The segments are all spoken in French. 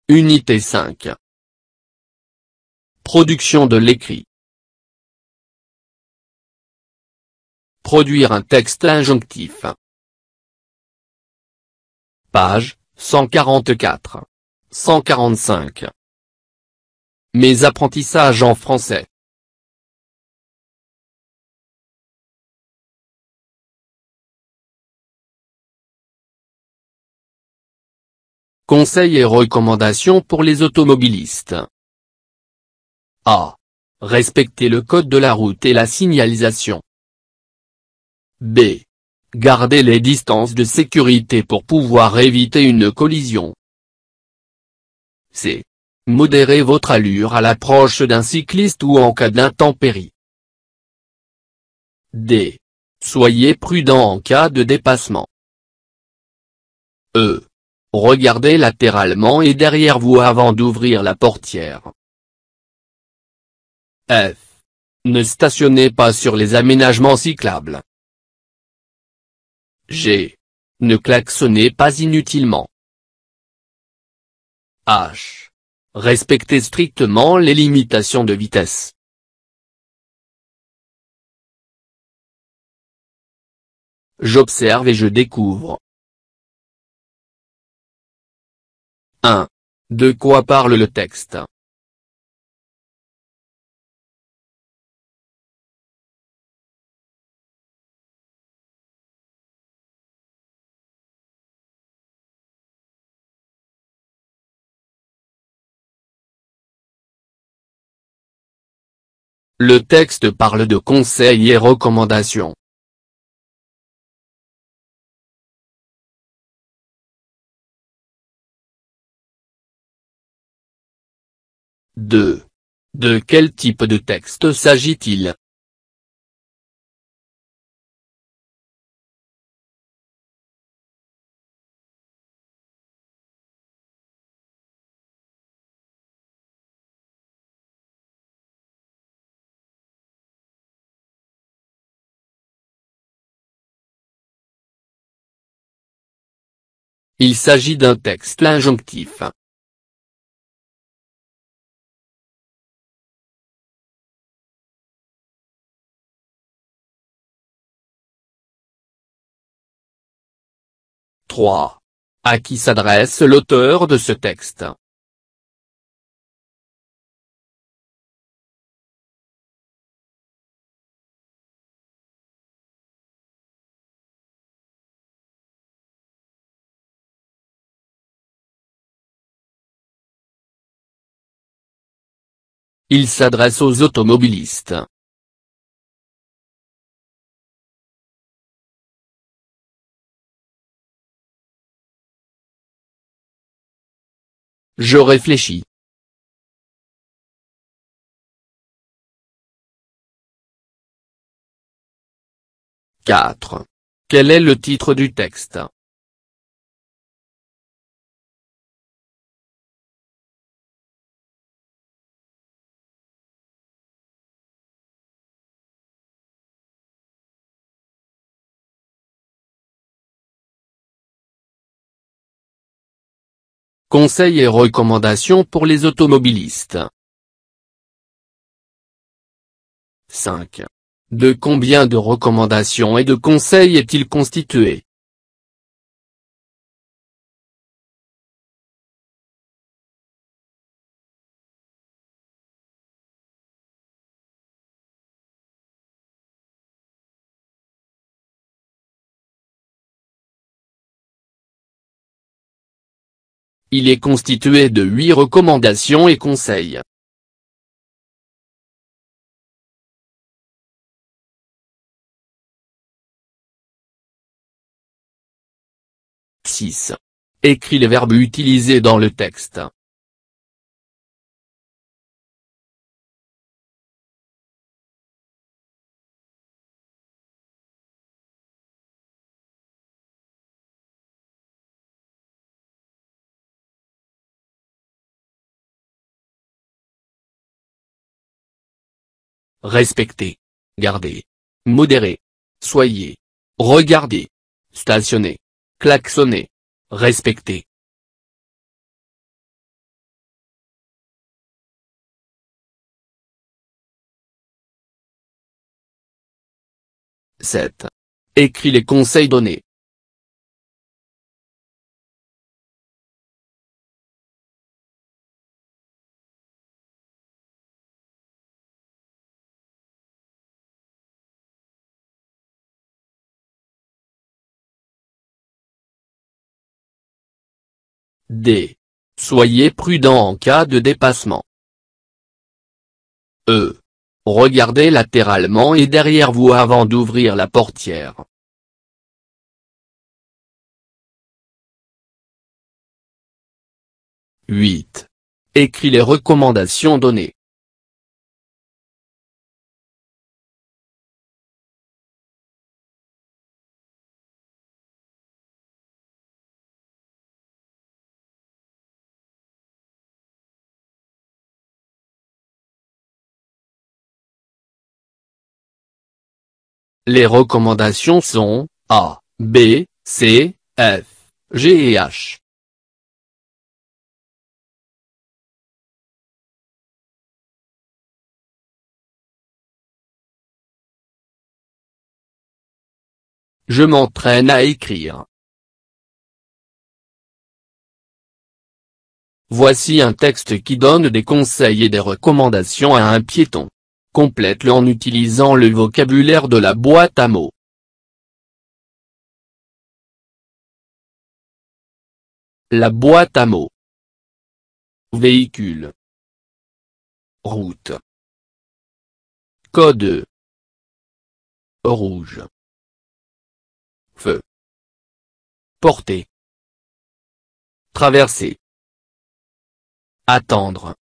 Unité 5. Production de l'écrit. Produire un texte injonctif. Page 144. 145. Mes apprentissages en français. Conseils et recommandations pour les automobilistes. A. Respecter le code de la route et la signalisation. B. Garder les distances de sécurité pour pouvoir éviter une collision. C. Modérer votre allure à l'approche d'un cycliste ou en cas d'intempérie. D. Soyez prudent en cas de dépassement. E. Regardez latéralement et derrière vous avant d'ouvrir la portière. F. Ne stationnez pas sur les aménagements cyclables. G. Ne klaxonnez pas inutilement. H. Respectez strictement les limitations de vitesse. J'observe et je découvre. 1. De quoi parle le texte? Le texte parle de conseils et recommandations. Deux. De quel type de texte s'agit-il? Il s'agit d'un texte injonctif. Trois. À qui s'adresse l'auteur de ce texte? Il s'adresse aux automobilistes. Je réfléchis. 4. Quel est le titre du texte? Conseils et recommandations pour les automobilistes. 5. De combien de recommandations et de conseils est-il constitué? Il est constitué de 8 recommandations et conseils. « 6. Écris les verbes utilisés dans le texte. respectez, gardez, modérez, soyez, regardez, stationnez, klaxonnez, respectez. 7. Écris les conseils donnés. D. Soyez prudent en cas de dépassement. E. Regardez latéralement et derrière vous avant d'ouvrir la portière. 8. Écris les recommandations données. Les recommandations sont A, B, C, F, G et H. Je m'entraîne à écrire. Voici un texte qui donne des conseils et des recommandations à un piéton. Complète-le en utilisant le vocabulaire de la boîte à mots. La boîte à mots. Véhicule. Route. Code. Rouge. Feu. Porter. Traverser. Attendre.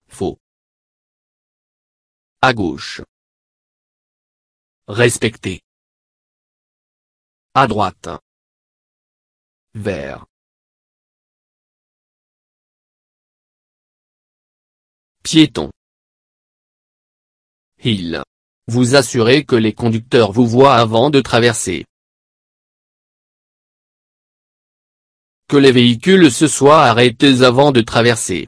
Faux. À gauche. Respecter. À droite. Vert. Piéton. Hill. Vous assurez que les conducteurs vous voient avant de traverser. Que les véhicules se soient arrêtés avant de traverser.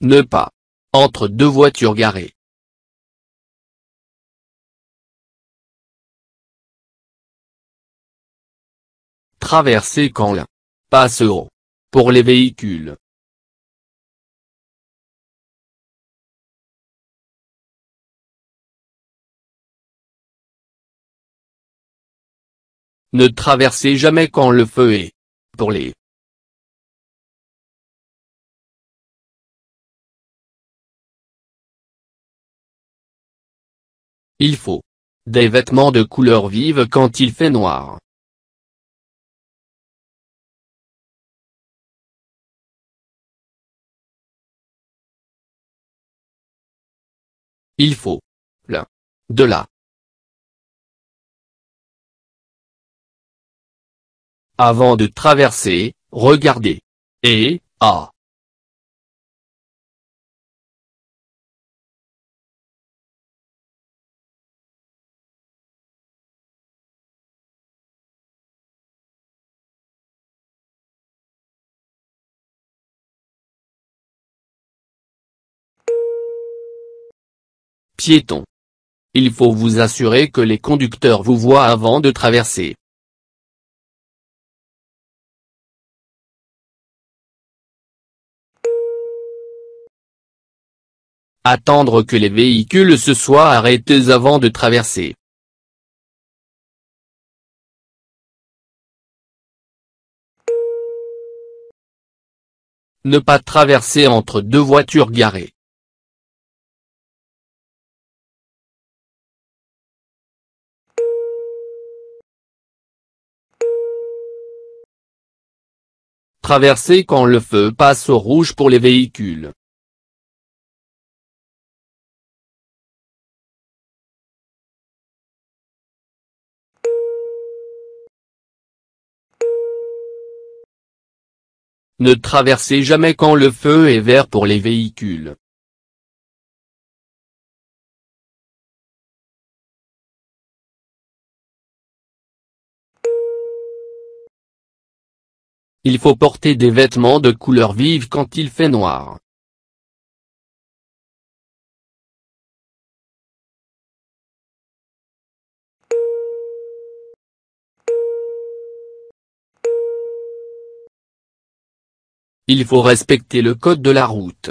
Ne pas. Entre deux voitures garées. Traverser quand la passe au pour les véhicules. Ne traversez jamais quand le feu est pour les. Il faut des vêtements de couleur vive quand il fait noir. Il faut de la. Avant de traverser, regardez. Et, A. Piéton. Il faut vous assurer que les conducteurs vous voient avant de traverser. Attendre que les véhicules se soient arrêtés avant de traverser. Ne pas traverser entre deux voitures garées. Traverser quand le feu passe au rouge pour les véhicules. Ne traversez jamais quand le feu est vert pour les véhicules. Il faut porter des vêtements de couleur vive quand il fait noir. Il faut respecter le code de la route.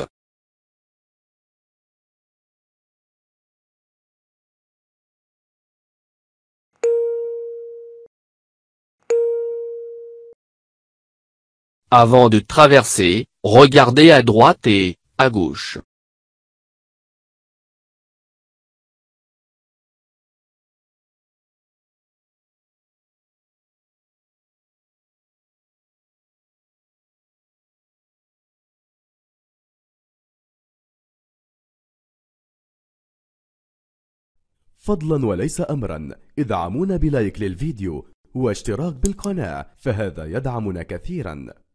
Avant de traverser, regardez à droite et à gauche. فضلا وليس أمرا ادعمونا بلايك للفيديو واشتراك بالقناة، فهذا يدعمنا كثيرا.